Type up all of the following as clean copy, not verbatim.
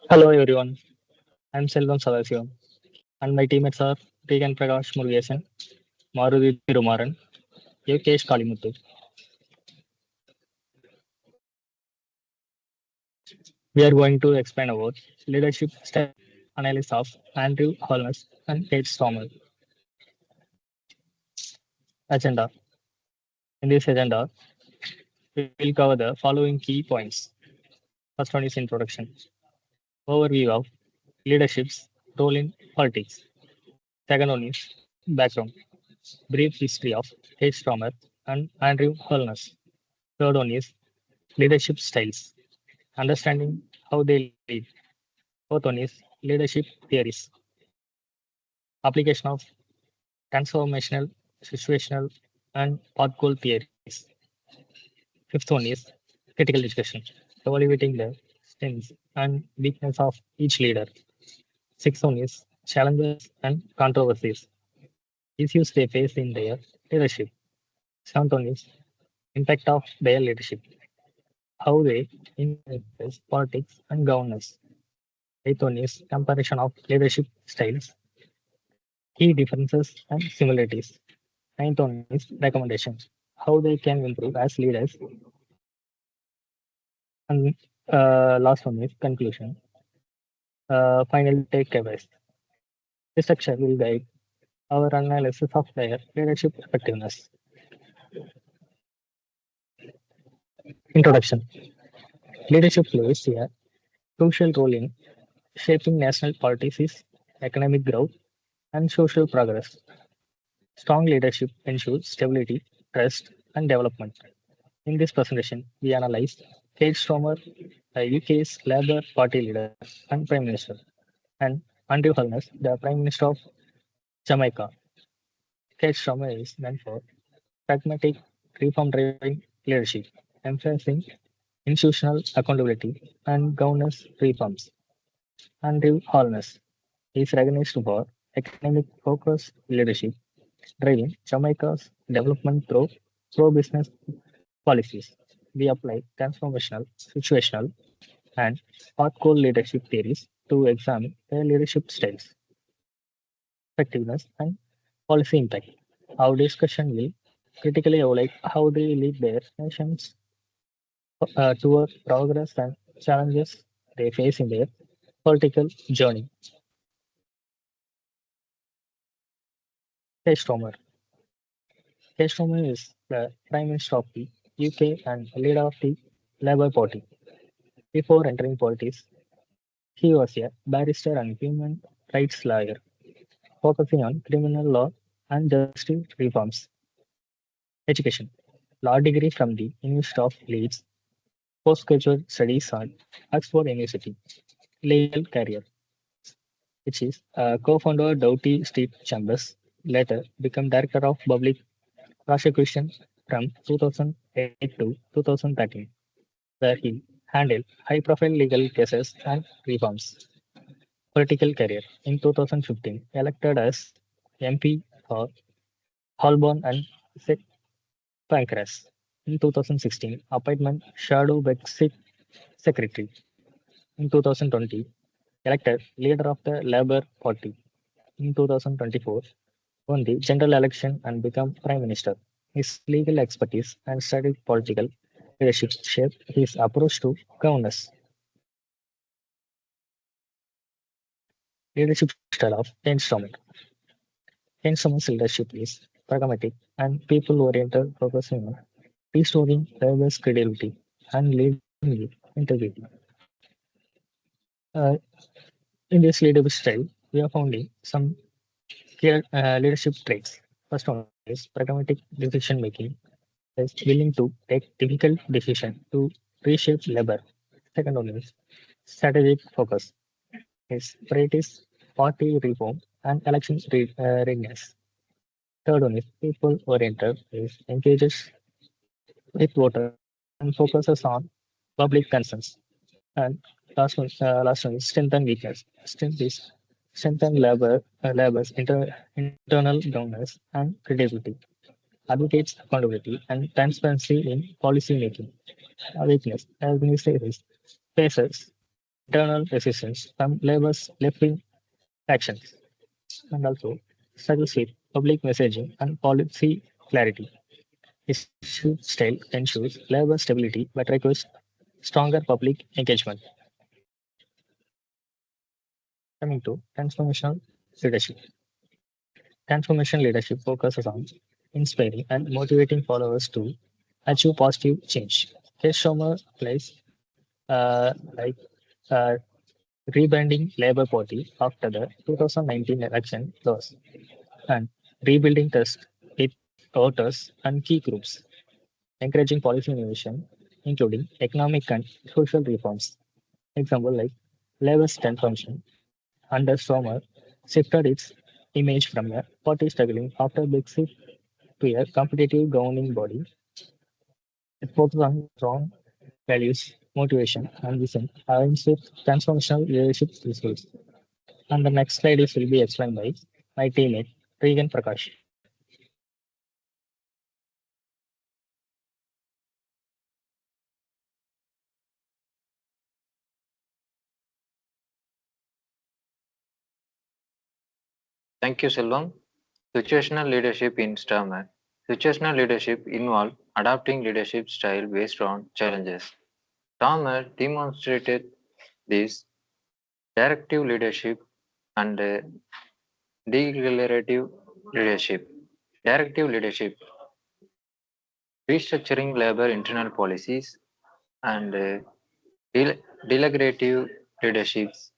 Hello everyone, I'm Selvam Sadasivam and my teammates are Regan Prakash Murugesan, Maruti Thirumaran, Yokesh Kalimuthu. We are going to explain about leadership style analysis of Andrew Holmes and Kate Stormer. Agenda. In this agenda, we will cover the following key points. First one is introduction, overview of leadership's role in politics. Second one is background, brief history of Kate Stormer and Andrew Holmes. Third one is leadership styles, understanding how they lead. Fourth one is leadership theories, application of transformational, situational, and path goal theories. Fifth one is critical discussion, evaluating the strengths and weakness of each leader. Sixth one is challenges and controversies, issues they face in their leadership. Seventh one is impact of their leadership, how they influence politics and governance. Eighth one is comparison of leadership styles, key differences and similarities. Ninth one is recommendation, how they can improve as leaders. And last one is conclusion, final takeaways. This structure will guide our analysis of their leadership effectiveness. Introduction. Leadership plays a crucial role in shaping national policies, economic growth, and social progress. Strong leadership ensures stability, trust, and development. In this presentation, we analyze Keir Starmer, the UK's Labour Party leader and Prime Minister, and Andrew Holness, the Prime Minister of Jamaica. Keir Starmer is known for pragmatic, reform-driven leadership, emphasizing institutional accountability and governance reforms. Andrew Holness is recognized for economic-focused leadership, driving Jamaica's development through pro-business policies. We apply transformational, situational, and hardcore leadership theories to examine their leadership styles, effectiveness, and policy impact. Our discussion will critically evaluate how they lead their nations toward progress and challenges they face in their political journey. Keir Starmer. Keir Starmer is the Prime Minister of the UK and leader of the Labour Party. Before entering politics, he was a barrister and human rights lawyer, focusing on criminal law and justice reforms. Education. Law degree from the University of Leeds, postgraduate studies at Oxford University. Legal career, which is co-founder Doughty Street Chambers, later became Director of Public Prosecution from 2008 to 2013, where he handled high-profile legal cases and reforms. Political career. In 2015, elected as MP for Holborn and St. Pancras. In 2016, appointment Shadow Brexit Secretary. In 2020, elected leader of the Labour Party. In 2024, won the general election and became Prime Minister. His legal expertise and strategic political leadership shaped his approach to governance. Leadership style of Ken Stormer. Ken Stormer's leadership is pragmatic and people-oriented, focusing on restoring Labour's credibility and leading with integrity. Uh, in this leadership style, we are finding some clear leadership traits. First one is pragmatic decision making, is willing to take difficult decisions to reshape labor. Second one is strategic focus, is priorities party reform and election readiness. Third one is people oriented, is engages with voters and focuses on public concerns. And last one is strength and weakness. Strength is strengthen labor's internal governance and credibility, advocates accountability and transparency in policy making. Weakness. Administrators faces internal resistance from labor's left-wing factions, and also struggles with public messaging and policy clarity. Issue style ensures labor stability but requires stronger public engagement. Coming to transformational leadership. Transformation leadership focuses on inspiring and motivating followers to achieve positive change. Keir Starmer plays like uh, rebranding Labour Party after the 2019 election loss and rebuilding trust with voters and key groups, encouraging policy innovation, including economic and social reforms. Example like Labour's transformation under Stormer shifted its image from a party struggling after Brexit to a competitive governing body. It focuses on strong values, motivation, and vision, aligns with transformational leadership principles. And the next slide is will be explained by my teammate Regan Prakash. Thank you, Selvam. Situational leadership in STARMAC. Situational leadership involves adapting leadership style based on challenges. STARMAC demonstrated this directive leadership and declarative leadership. Directive leadership, restructuring labor internal policies, and delegative leaderships,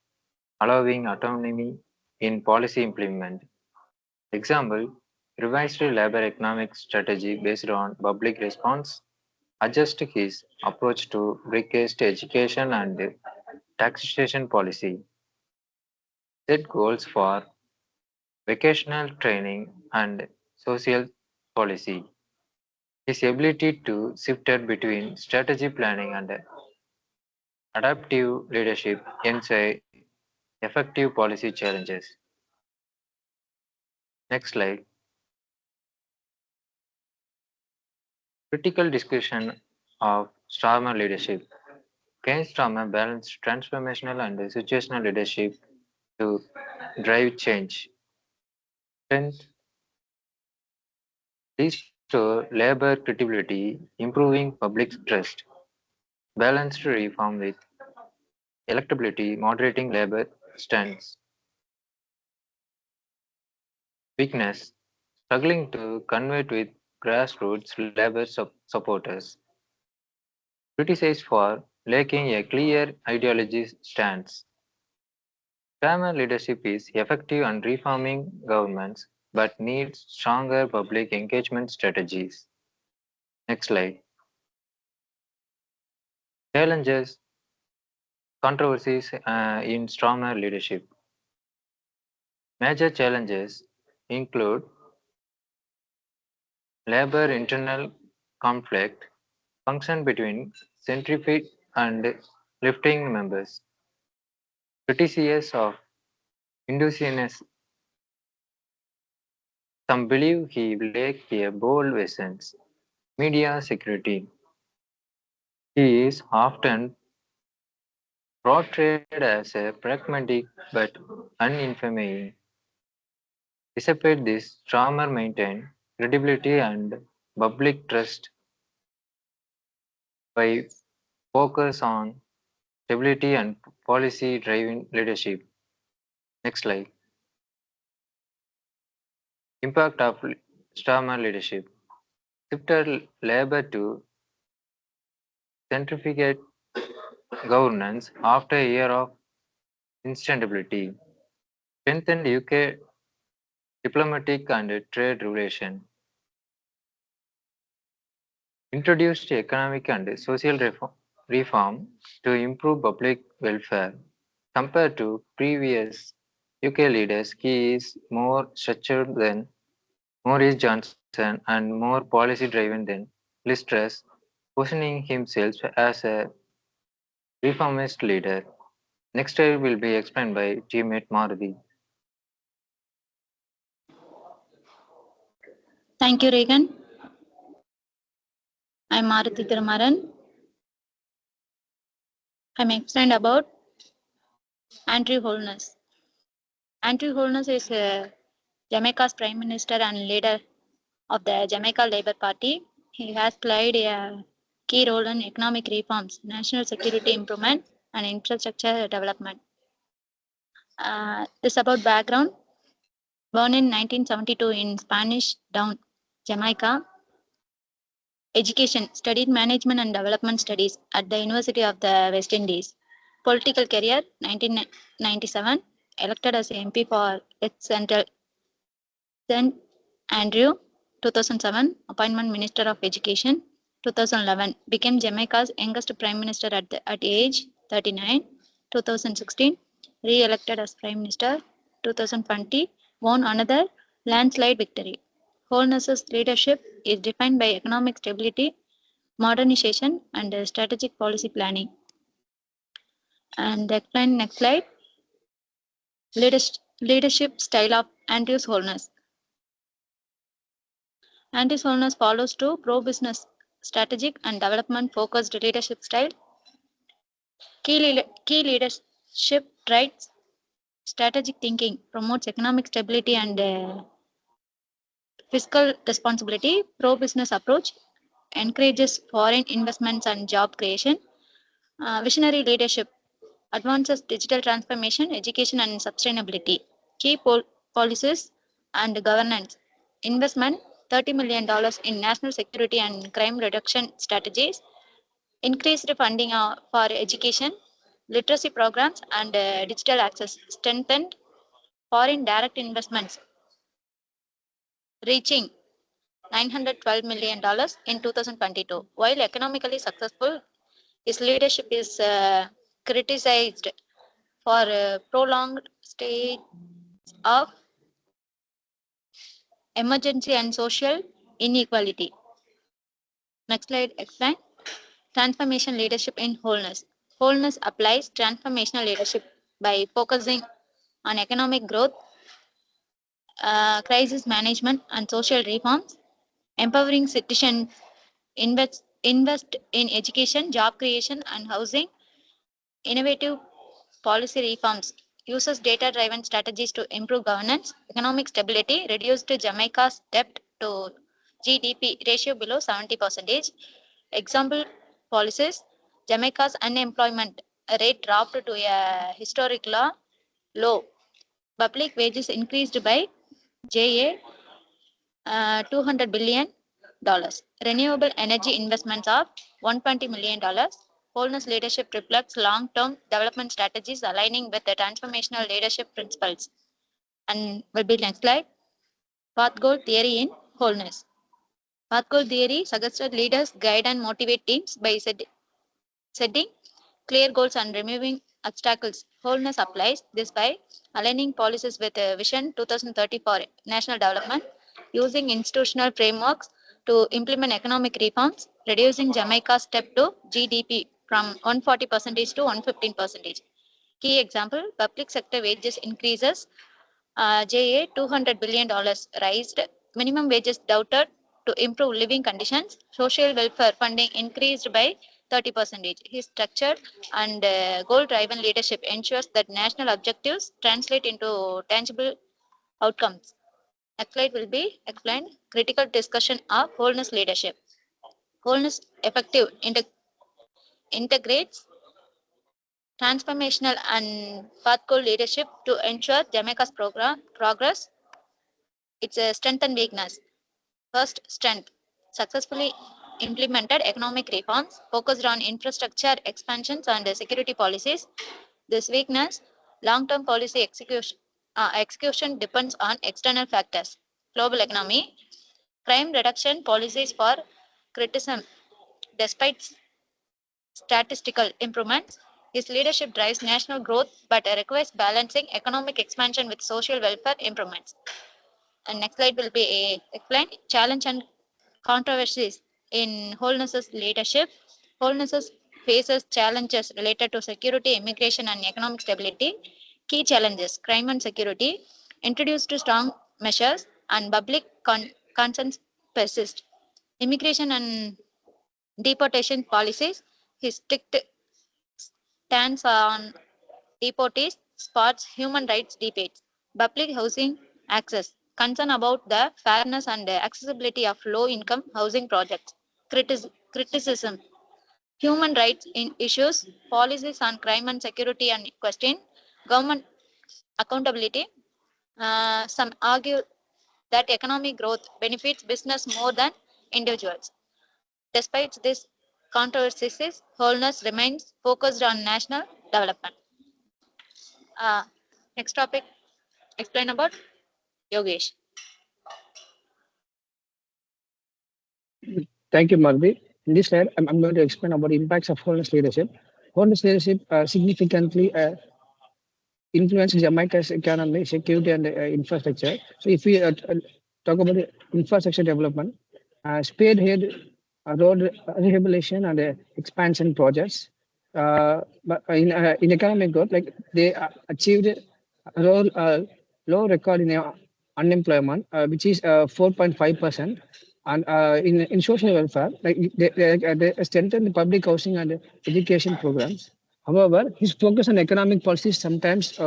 allowing autonomy in policy implement. Example, revised labor economic strategy based on public response, adjust his approach to breakage education and taxation policy, set goals for vocational training and social policy. His ability to shift between strategy planning and adaptive leadership ensure effective policy challenges. Next slide. Critical discussion of Starmer leadership. Ken Starmer balanced transformational and situational leadership to drive change. Strength, restore labor credibility, improving public trust. Balanced reform with electability, moderating labor stance. Weakness, struggling to convert with grassroots labor supporters. Criticized for lacking a clear ideology stance. Farmer leadership is effective in reforming governments but needs stronger public engagement strategies. Next slide. Challenges, controversies in stronger leadership. Major challenges include labor internal conflict, function between centrifuge and lifting members, criticism of induciousness. Some believe he lacked a bold essence. Media security. He is often portrayed as a pragmatic but uninformed. Despite this, Starmer maintained credibility and public trust by focus on stability and policy-driven leadership. Next slide. Impact of Starmer leadership. Shifted labor to centrifugate governance after a year of instability. Strengthened UK diplomatic and trade relations. Introduced economic and social reform to improve public welfare. Compared to previous UK leaders, he is more structured than Maurice Johnson and more policy driven than Liz Truss, positioning himself as a reformist leader. Next slide will be explained by teammate Maruti. Thank you, Regan. I'm Maruti Tiramaran. I'm explained about Andrew Holness. Andrew Holness is Jamaica's Prime Minister and leader of the Jamaica Labour Party. He has played a key role in economic reforms, national security improvement, and infrastructure development. This about background. Born in 1972 in Spanish Town, Jamaica. Education, studied management and development studies at the University of the West Indies. Political career, 1997, elected as MP for West Central St. Andrew, 2007, appointment Minister of Education, 2011, became Jamaica's youngest Prime Minister at age 39, 2016, re-elected as Prime Minister, 2020, won another landslide victory. Holness's leadership is defined by economic stability, modernization, and strategic policy planning. And explain next slide. Leadership style of Andrew Holness. Andrew Holness follows to pro-business, strategic, and development-focused leadership style. Key leadership traits: strategic thinking, promotes economic stability and fiscal responsibility. Pro-business approach encourages foreign investments and job creation. Visionary leadership advances digital transformation, education, and sustainability. Key policies and governance: investment $30 million in national security and crime reduction strategies, increased funding for education, literacy programs, and digital access, strengthened foreign direct investments, reaching $912 million in 2022. While economically successful, his leadership is criticized for prolonged state of emergency and social inequality. Next slide, explain. Transformation leadership in wholeness. Wholeness applies transformational leadership by focusing on economic growth, crisis management, and social reforms, empowering citizens, invest in education, job creation, and housing, innovative policy reforms, uses data-driven strategies to improve governance, economic stability, reduced Jamaica's debt to GDP ratio below 70%. Example policies: Jamaica's unemployment rate dropped to a historic low. Public wages increased by JA $200 billion. Renewable energy investments of $120 million. Wholeness leadership reflects long-term development strategies aligning with the transformational leadership principles. And will be next slide. Path goal theory in wholeness. Path goal theory suggested leaders guide and motivate teams by setting clear goals and removing obstacles. Wholeness applies this by aligning policies with a Vision 2030 for national development, using institutional frameworks to implement economic reforms, reducing Jamaica's step to GDP from 140% to 115%. Key example: public sector wages increases, JA $200 billion raised, minimum wages doubted to improve living conditions, social welfare funding increased by 30%. His structured and goal-driven leadership ensures that national objectives translate into tangible outcomes. Next slide will be explained. Critical discussion of wholeness leadership. Wholeness effective integrates transformational and path goal leadership to ensure Jamaica's progress. It's a strength and weakness. First, strength. Successfully implemented economic reforms focused on infrastructure expansions and security policies. This weakness, long-term policy execution depends on external factors. Global economy, crime reduction policies for criticism. Despite statistical improvements, his leadership drives national growth but requires balancing economic expansion with social welfare improvements. And next slide will be explain challenge and controversies in Wholeness's leadership. Wholeness faces challenges related to security, immigration, and economic stability. Key challenges: crime and security, introduced strong measures, and public concerns persist. Immigration and deportation policies, his strict Stance on deportees sparks human rights debates. Public housing access. Concern about the fairness and accessibility of low-income housing projects. Criticism. Human rights in issues. Policies on crime and security and question. Government accountability. Some argue that economic growth benefits business more than individuals. Despite this controversies, Wholeness remains focused on national development. Uh, Next topic, explain about Yogesh. Thank you, Marvi. In this slide, I'm going to explain about impacts of wholeness leadership. Wholeness leadership significantly influences Jamaica's economy, security, and infrastructure. So, if we talk about the infrastructure development, spearhead road rehabilitation and expansion projects. But in economic growth, like they achieved a low record in unemployment, which is 4.5%. And in social welfare, like they strengthen the public housing and education programs. However, his focus on economic policies sometimes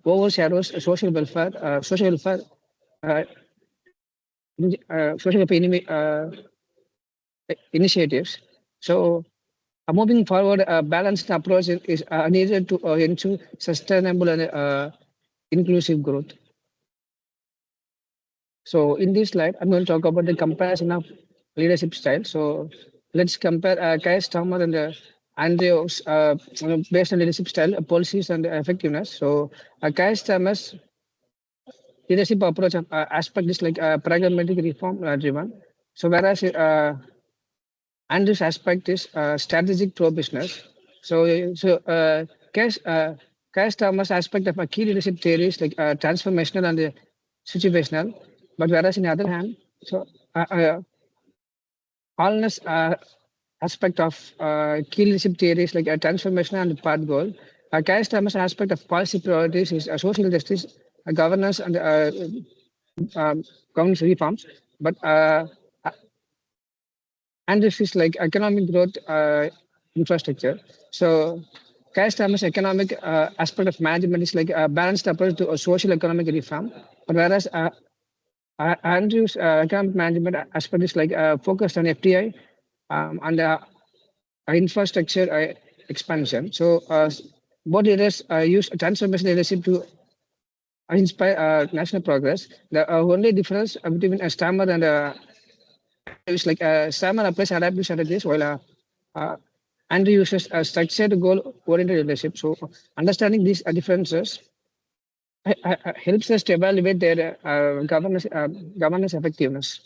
overshadows social welfare, uh, social welfare initiatives. So, moving forward, a balanced approach is needed to ensure sustainable and inclusive growth. So, in this slide, I'm going to talk about the comparison of leadership style. So, let's compare Keir Starmer and Andrews based on leadership style, policies, and effectiveness. So, Keir Starmer's leadership approach aspect is like pragmatic reform driven. So, whereas Andrew's aspect is strategic pro-business. Keir Starmer's aspect of a key leadership theory is like transformational and situational. But whereas in the other hand, Wholeness aspect of key leadership theories like transformation and path goal. Keir Starmer's aspect of policy priorities is social justice, governance, and governance reforms. But and this is like economic growth infrastructure. So Keir Starmer's economic aspect of management is like a balanced approach to a social economic reform. But whereas Andrew's economic management aspect is like focused on FDI and infrastructure expansion. So both leaders use transformation leadership to inspire national progress. The only difference between a Starmer and is like Starmer applies adaptive strategies while Andrew uses a structured goal-oriented leadership. So understanding these differences helps us to evaluate their governance effectiveness.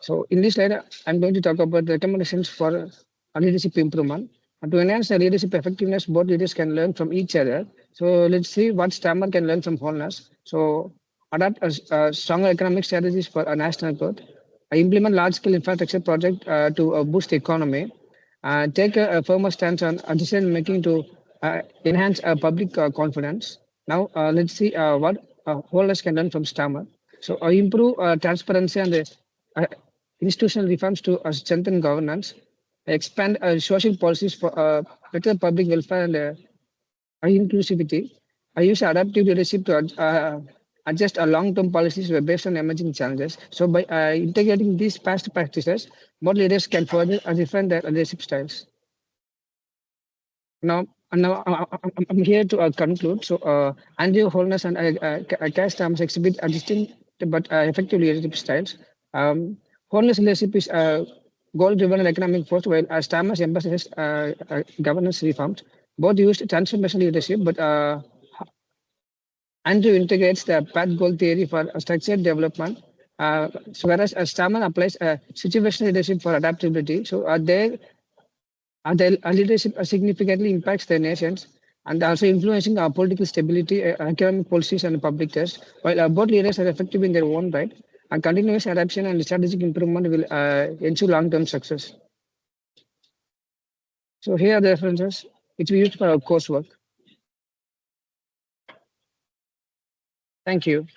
So in this slide, I'm going to talk about the recommendations for leadership improvement. To enhance the leadership effectiveness, both leaders can learn from each other. So let's see what Starmer can learn from Wholeness. So adopt stronger economic strategies for national growth. Implement large-scale infrastructure project to boost the economy. Take a firmer stance on decision-making to enhance public confidence. Now let's see what Wholeness can learn from Starmer. So improve transparency and institutional reforms to strengthen governance, expand social policies for better public welfare and inclusivity. I use adaptive leadership to adjust long-term policies based on emerging challenges. So by integrating these past practices, more leaders can further refine their leadership styles. Now I'm here to conclude. So Andrew Wholeness and Keir Starmer exhibit distinct but effective leadership styles. Wholeness leadership is goal-driven and economic force, while Starmer's emphasizes governance reforms. Both use transformational leadership, but Andrew integrates the path goal theory for structured development. So whereas Starmer applies situational leadership for adaptability. So their leadership significantly impacts their nations and also influencing our political stability, economic policies, and public trust. While both leaders are effective in their own right, and continuous adaptation and strategic improvement will ensure long-term success. So here are the references which we used for our coursework. Thank you.